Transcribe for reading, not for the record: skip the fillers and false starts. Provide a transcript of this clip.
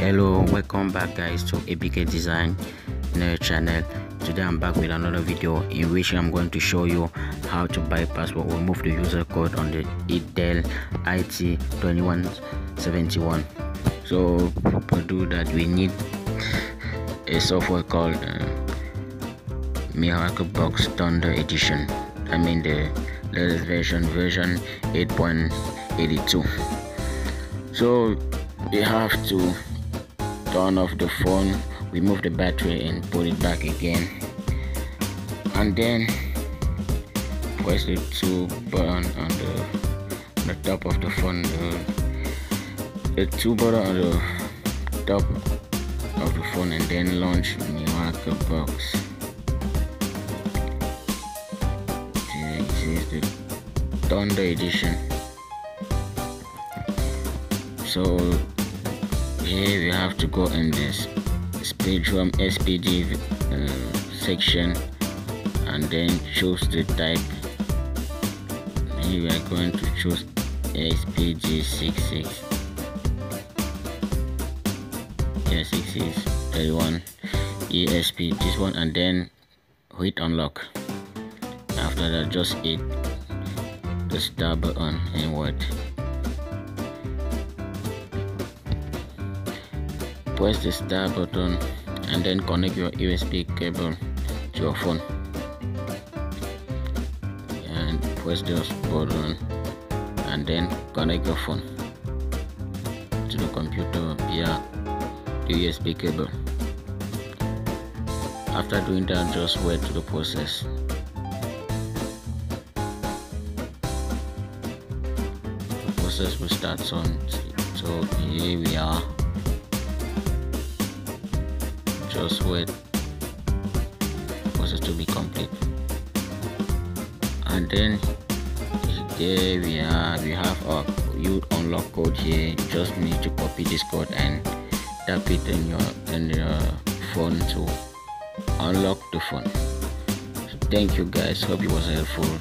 Hello, welcome back guys to ABK Design channel. Today I'm back with another video in which I'm going to show you how to bypass or remove the user code on the Intel it2171. So to do that we need a software called Miracle Box Thunder Edition. I mean the latest version 8.82. So you have to turn off the phone, remove the battery and put it back again, and then press the two button on the top of the phone, the two button on the top of the phone, and then launch Miracle Box. This is the Thunder Edition. So here we have to go in this Spectrum SPD section and then choose the type. Here we are going to choose SPD66. Yeah, 6631 ESP, this one, and then hit unlock. After that, just hit the star button and what? Press the star button and then connect your USB cable to your phone and press this button and then connect your phone to the computer via the USB cable. After doing that, just wait to the process. The process will start soon. So here we are. Just wait for the process to be complete, and then there we are. We have our youth unlock code here. You just need to copy this code and tap it in your phone to unlock the phone. So thank you guys, hope it was helpful.